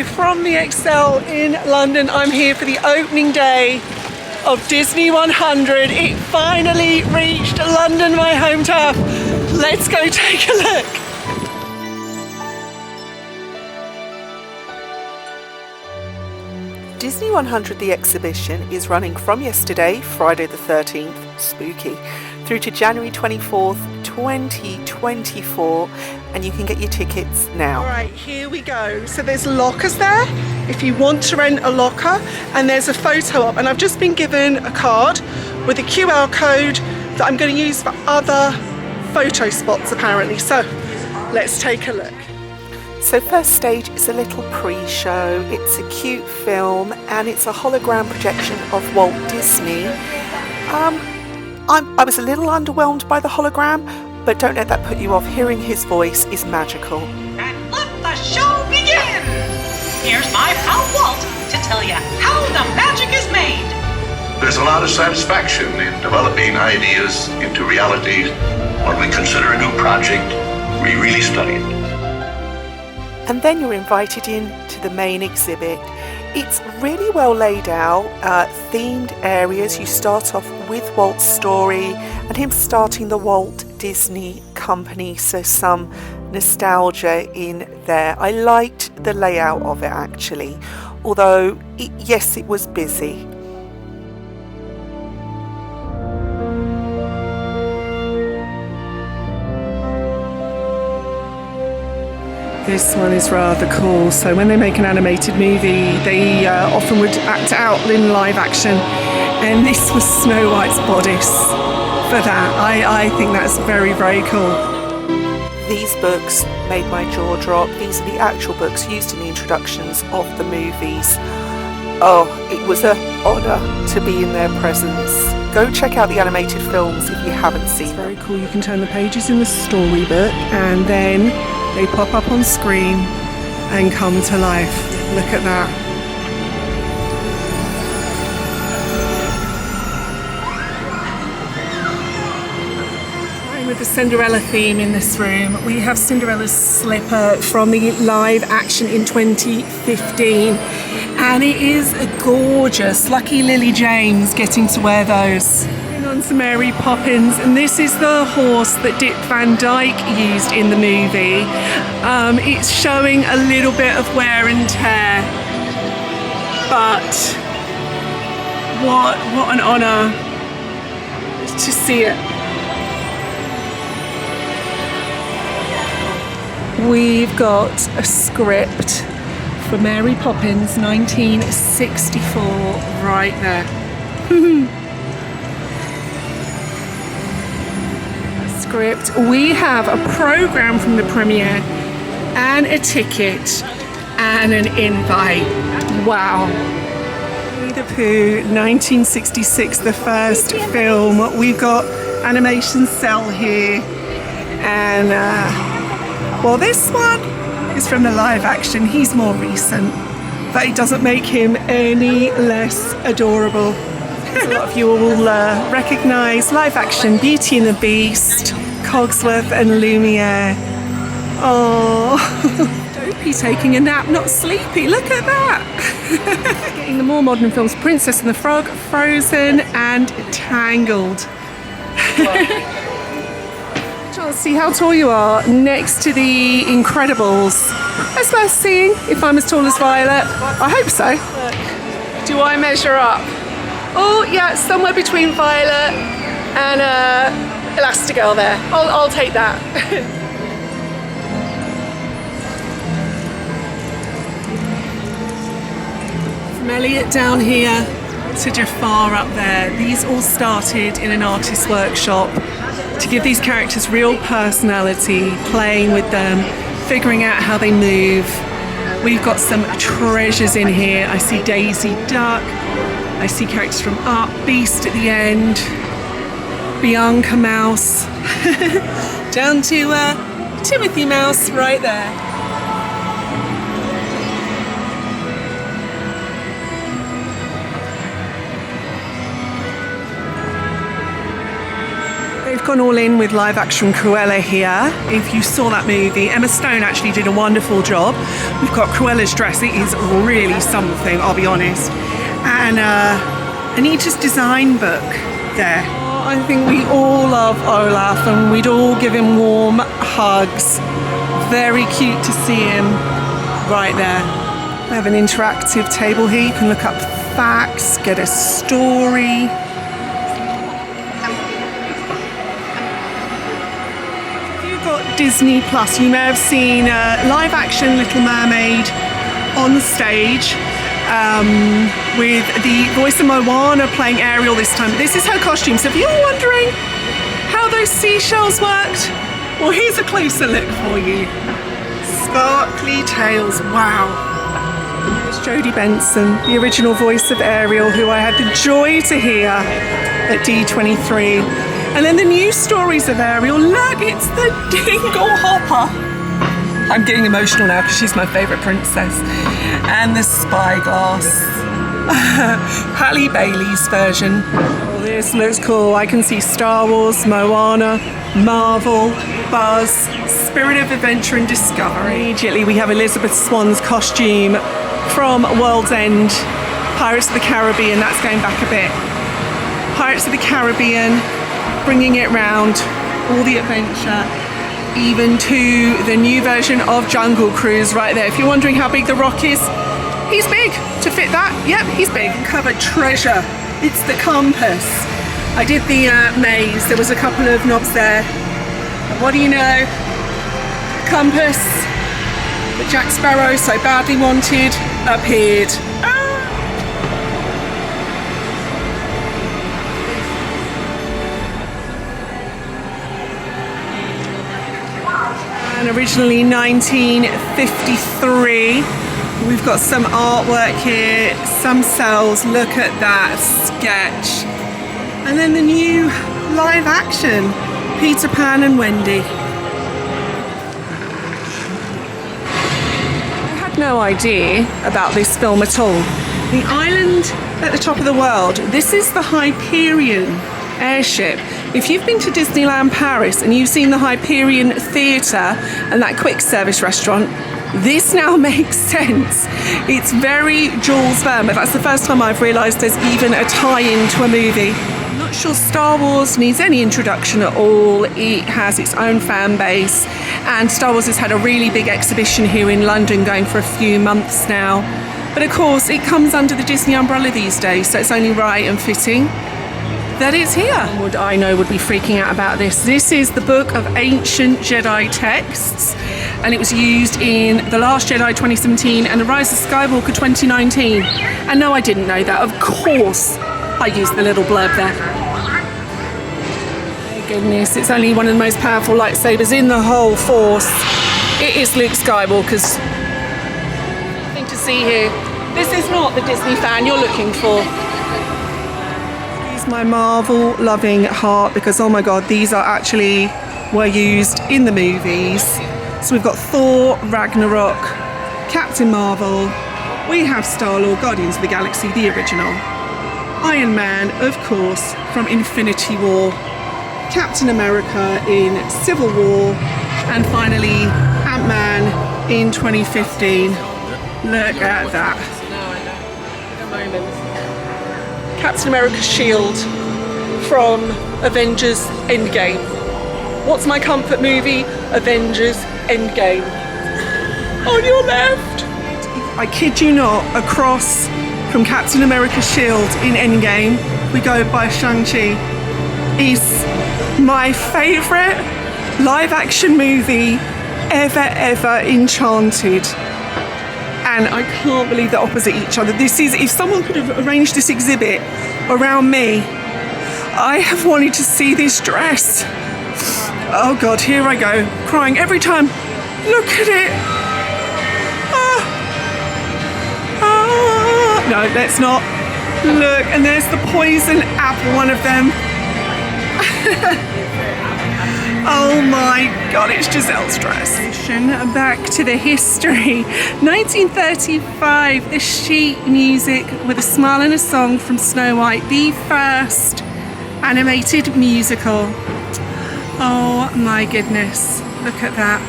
So from the Excel in London, I'm here for the opening day of Disney 100. It finally reached London, my home turf. Let's go take a look. Disney 100 the exhibition is running from yesterday, Friday the 13th, spooky, through to January 24th, 2024, and you can get your tickets now. Alright, here we go. So there's lockers there if you want to rent a locker, and there's a photo op, and I've just been given a card with a QR code that I'm going to use for other photo spots apparently. So let's take a look. So first stage is a little pre-show. It's a cute film and it's a hologram projection of Walt Disney. I was a little underwhelmed by the hologram, but don't let that put you off. Hearing his voice is magical. And let the show begin! Here's my pal Walt to tell you how the magic is made. There's a lot of satisfaction in developing ideas into reality. When we consider a new project, we really study it. And then you're invited in to the main exhibit. It's really well laid out, themed areas. You start off with Walt's story and him starting the Walt Disney Company, so some nostalgia in there. I liked the layout of it actually, although yes, it was busy. This one is rather cool. So when they make an animated movie, they often would act it out in live action, and this was Snow White's bodice for that. I think that's very, very cool. These books made my jaw drop. These are the actual books used in the introductions of the movies. Oh, it was an honour to be in their presence. Go check out the animated films if you haven't seen them. It's very cool. You can turn the pages in the storybook and then they pop up on screen and come to life. Look at that. With the Cinderella theme in this room, we have Cinderella's slipper from the live action in 2015, and it is gorgeous. Lucky Lily James getting to wear those. On to Mary Poppins, and this is the horse that Dick Van Dyke used in the movie. It's showing a little bit of wear and tear, but what an honour to see it. We've got a script for Mary Poppins 1964 right there. Script. We have a programme from the premiere and a ticket and an invite. Wow. The Pooh 1966, the first film. We've got animation cell here, and well, this one is from the live action. He's more recent, but it doesn't make him any less adorable. A lot of you will recognise live action Beauty and the Beast, Cogsworth and Lumiere. Oh, Dopey taking a nap, not sleepy. Look at that. Getting the more modern films, Princess and the Frog, Frozen and Tangled. I'll see how tall you are next to the Incredibles. That's worth seeing if I'm as tall as Violet. I hope so. Look, do I measure up? Oh yeah, somewhere between Violet and Elastigirl there. I'll take that. From Elliot down here to Jafar up there. These all started in an artist's workshop to give these characters real personality, playing with them, figuring out how they move. We've got some treasures in here. I see Daisy Duck, I see characters from Up, Beast at the end, Bianca Mouse, down to Timothy Mouse right there. They've They've gone all in with live action Cruella here. If you saw that movie, Emma Stone actually did a wonderful job. We've got Cruella's dress. It is really something, I'll be honest. And Anita's design book there. I think we all love Olaf and we'd all give him warm hugs. Very cute to see him right there. We have an interactive table here. You can look up facts, get a story. If you've got Disney Plus, you may have seen live action Little Mermaid on stage. With the voice of Moana playing Ariel this time. This is her costume, so if you're wondering how those seashells worked, well, here's a closer look for you. Sparkly tails, wow. There's Jodie Benson, the original voice of Ariel, who I had the joy to hear at D23. And then the new stories of Ariel, look, it's the Dingle Hopper. I'm getting emotional now because she's my favourite princess. And the Spyglass. Halle Bailey's version. Oh, this looks cool. I can see Star Wars, Moana, Marvel, Buzz, Spirit of Adventure and Discovery. Immediately we have Elizabeth Swann's costume from World's End, Pirates of the Caribbean. That's going back a bit. Pirates of the Caribbean, bringing it round, all the adventure. Even to the new version of Jungle Cruise right there. If you're wondering how big the rock is, he's big to fit that. Yep, he's big. Covered treasure. It's the compass. I did the maze. There was a couple of knobs there. And what do you know? Compass that Jack Sparrow so badly wanted appeared. Originally 1953. We've got some artwork here, some cells. Look at that sketch. And then the new live action, Peter Pan and Wendy. I had no idea about this film at all. The island at the top of the world. This is the Hyperion airship. If you've been to Disneyland Paris and you've seen the Hyperion Theatre and that quick service restaurant, this now makes sense. It's very Jules Verne, but that's the first time I've realised there's even a tie-in to a movie. I'm not sure Star Wars needs any introduction at all. It has its own fan base, and Star Wars has had a really big exhibition here in London going for a few months now. But of course, it comes under the Disney umbrella these days, so it's only right and fitting that it's here. Would I know would be freaking out about this. This is the Book of Ancient Jedi Texts, and it was used in The Last Jedi 2017 and The Rise of Skywalker 2019. And no, I didn't know that. Of course, I used the little blurb there. Oh goodness, it's only one of the most powerful lightsabers in the whole Force. It is Luke Skywalker's. Nothing to see here. This is not the Disney fan you're looking for. My Marvel loving heart, because oh my god, these are actually were used in the movies. So we've got Thor, Ragnarok, Captain Marvel, we have Star-Lord, Guardians of the Galaxy, the original, Iron Man, of course, from Infinity War, Captain America in Civil War, and finally Ant-Man in 2015. Look at that. Captain America's shield from Avengers Endgame. What's my comfort movie? Avengers Endgame. On your left. I kid you not, across from Captain America's shield in Endgame, we go by Shang-Chi, is my favourite live action movie ever, Enchanted. And I can't believe they're opposite each other. This is, if someone could have arranged this exhibit around me, I have wanted to see this dress. Oh God, here I go, crying every time. Look at it. No, let's not. Look, and there's the poison apple, one of them. Oh my God, it's Giselle's dress. Back to the history. 1935, the sheet music with a smile and a song from Snow White, the first animated musical. Oh my goodness, look at that.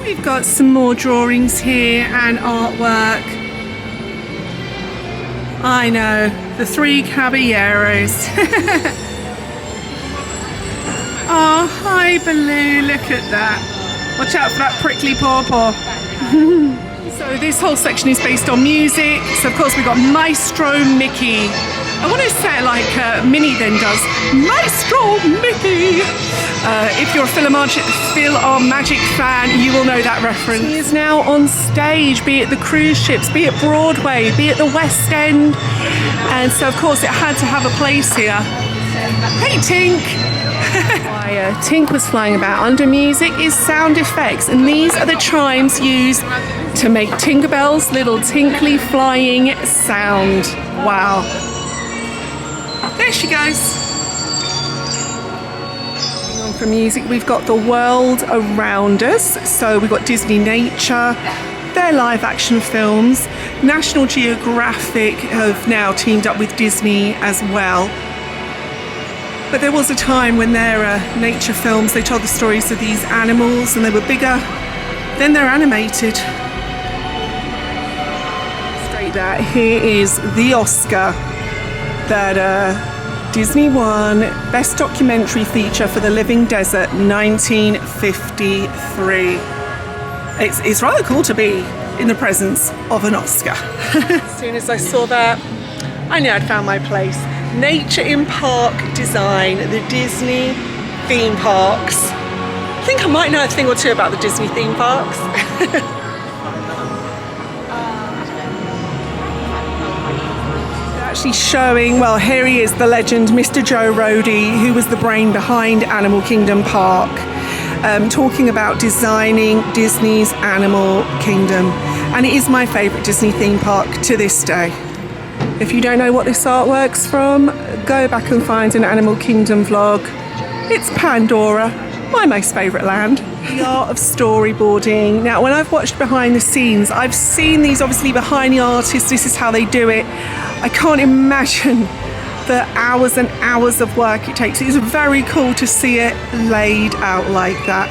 We've got some more drawings here and artwork. I know, the three caballeros. Oh, hi Baloo, look at that. Watch out for that prickly pawpaw. So this whole section is based on music. So of course we've got Maestro Mickey. I want to say it like Minnie then does. Maestro Mickey! If you're a Magic fan, you will know that reference. He is now on stage, be it the cruise ships, be it Broadway, be it the West End. And so of course it had to have a place here. Hey Tink! Tink was flying about. Under music is sound effects, and these are the chimes used to make Tinkerbell's little tinkly flying sound. Wow. There she goes. On for music, we've got the world around us. So we've got Disney Nature, their live action films. National Geographic have now teamed up with Disney as well. But there was a time when their nature films, they told the stories of these animals and they were bigger, then they're animated. Straight out, here is the Oscar that Disney won, Best Documentary Feature for the Living Desert, 1953. It's rather cool to be in the presence of an Oscar. As soon as I saw that, I knew I'd found my place. Nature in Park Design, the Disney theme parks. I think I might know a thing or two about the Disney theme parks. Actually showing, well, here he is, the legend, Mr. Joe Rohde, who was the brain behind Animal Kingdom Park, talking about designing Disney's Animal Kingdom. And it is my favourite Disney theme park to this day. If you don't know what this artwork's from, go back and find an Animal Kingdom vlog. It's Pandora, my most favourite land. The art of storyboarding. Now, when I've watched behind the scenes, I've seen these obviously behind the artists, this is how they do it. I can't imagine the hours and hours of work it takes. It's very cool to see it laid out like that.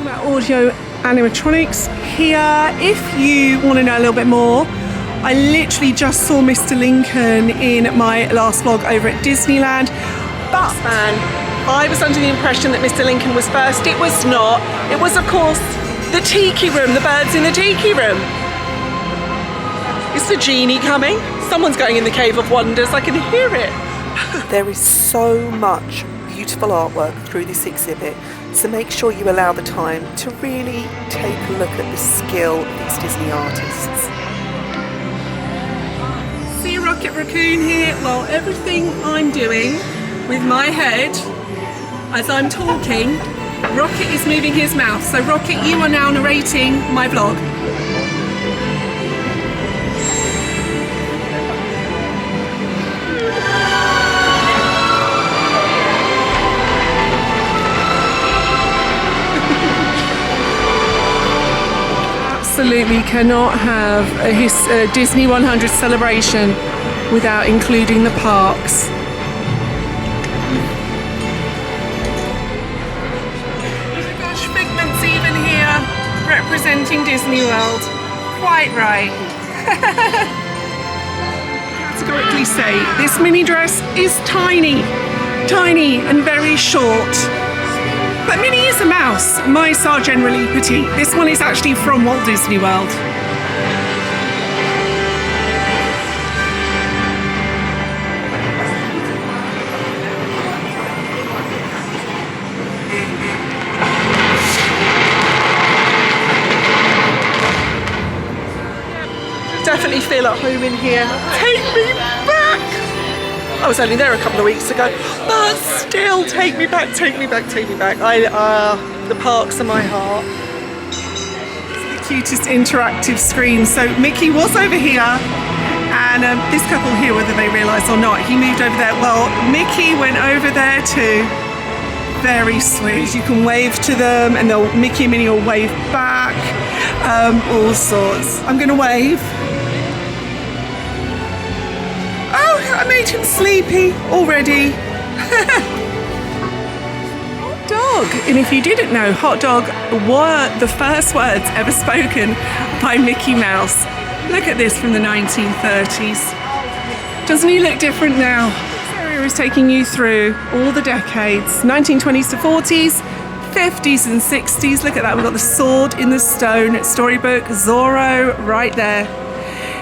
About audio animatronics here. If you want to know a little bit more, I literally just saw Mr. Lincoln in my last vlog over at Disneyland. But man, I was under the impression that Mr. Lincoln was first. It was not. It was, of course, the Tiki Room, the birds in the Tiki Room. Is the genie coming? Someone's going in the Cave of Wonders. I can hear it. There is so much beautiful artwork through this exhibit, so make sure you allow the time to really take a look at the skill of these Disney artists. See Rocket Raccoon here? Well, everything I'm doing with my head as I'm talking, Rocket is moving his mouth. So Rocket, you are now narrating my vlog. Absolutely cannot have a Disney 100 celebration without including the parks. Oh my gosh, Figment's even here representing Disney World. Quite right. Categorically say this mini dress is tiny and very short. But Minnie is a mouse. Mice are generally petite. This one is actually from Walt Disney World. Definitely feel at home in here. Take me back! I was only there a couple of weeks ago, but still, take me back, take me back, take me back. The parks are my heart. It's the cutest interactive screen. So Mickey was over here, and this couple here, whether they realise or not, he moved over there. Well, Mickey went over there too. Very sweet. You can wave to them, and Mickey and Minnie will wave back. All sorts. I'm going to wave. I made him sleepy already. Hot dog. And if you didn't know, hot dog were the first words ever spoken by Mickey Mouse. Look at this from the 1930s. Doesn't he look different now? This area is taking you through all the decades, 1920s to 40s, 50s and 60s. Look at that, we've got the sword in the stone storybook, Zorro right there.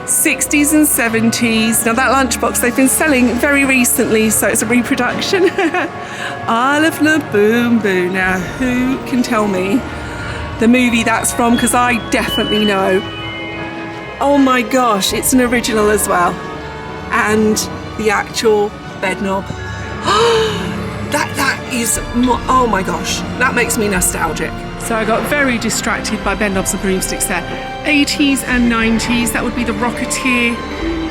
60s and 70s. Now that lunchbox they've been selling very recently, so it's a reproduction. Isle of La Boom Boo. Now who can tell me the movie that's from? Because I definitely know. Oh my gosh, it's an original as well. And the actual bed knob. That is, oh my gosh, that makes me nostalgic. So I got very distracted by bed knobs and broomsticks there. 80s and 90s, that would be the Rocketeer,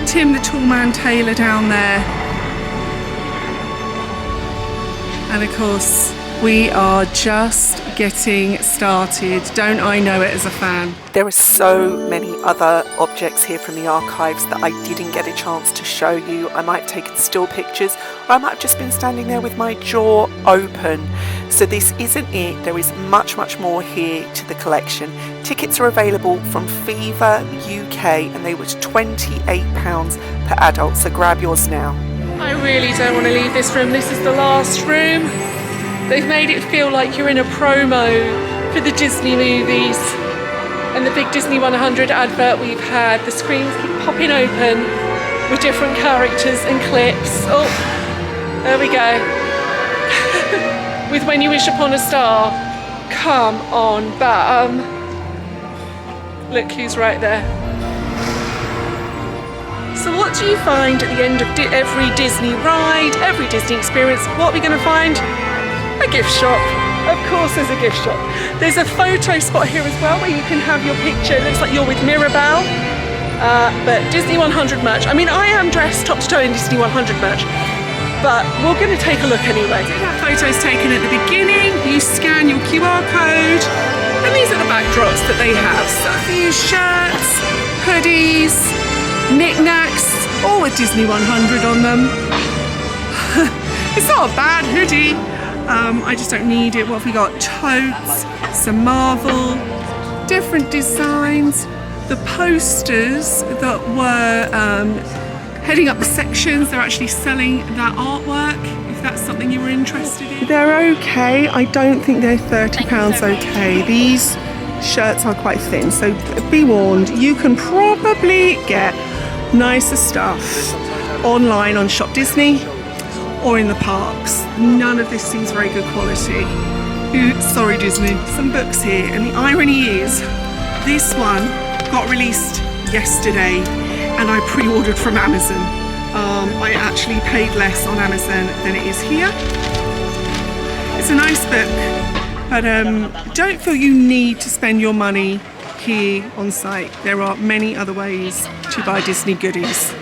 Tim the Tall Man Taylor down there. And of course, we are just getting started. Don't I know it as a fan? There are so many other objects here from the archives that I didn't get a chance to show you. I might have taken still pictures, or I might have just been standing there with my jaw open. So this isn't it. There is much, much more here to the collection. Tickets are available from Fever UK and they were £28 per adult, so grab yours now. I really don't want to leave this room. This is the last room. They've made it feel like you're in a promo for the Disney movies. And the big Disney 100 advert we've had, the screens keep popping open with different characters and clips. Oh, there we go. With When You Wish Upon a Star. Come on, but look who's right there. So what do you find at the end of every Disney ride, every Disney experience? What are we going to find? A gift shop. Of course there's a gift shop. There's a photo spot here as well where you can have your picture. It looks like you're with Mirabelle. But Disney 100 merch. I mean, I am dressed top to toe in Disney 100 merch, but we're going to take a look anyway. We have photos taken at the beginning. You scan your QR code, and these are the backdrops that they have. So a few shirts, hoodies, knickknacks, all with Disney 100 on them. It's not a bad hoodie. I just don't need it. What have we got? Totes, some Marvel, different designs. The posters that were heading up the sections, they're actually selling that artwork, if that's something you were interested in. They're okay. I don't think they're £30 okay. These shirts are quite thin, so be warned, you can probably get nicer stuff online on Shop Disney or in the parks. None of this seems very good quality. Ooh, sorry Disney. Some books here, and the irony is this one got released yesterday and I pre-ordered from Amazon. I actually paid less on Amazon than it is here. It's a nice book, but don't feel you need to spend your money here on site. There are many other ways to buy Disney goodies.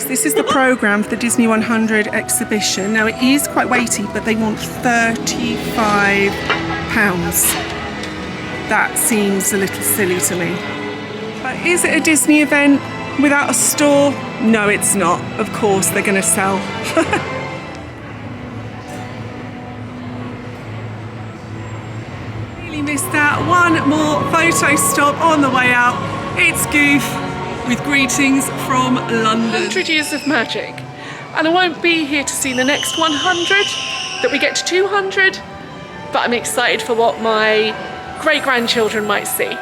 This is the programme for the Disney 100 exhibition. Now it is quite weighty, but they want £35. That seems a little silly to me. But is it a Disney event without a store? No, it's not. Of course they're going to sell. Really missed that. One more photo stop on the way out. It's Goof with greetings from London. 100 years of magic. And I won't be here to see the next 100, that we get to 200, but I'm excited for what my great-grandchildren might see.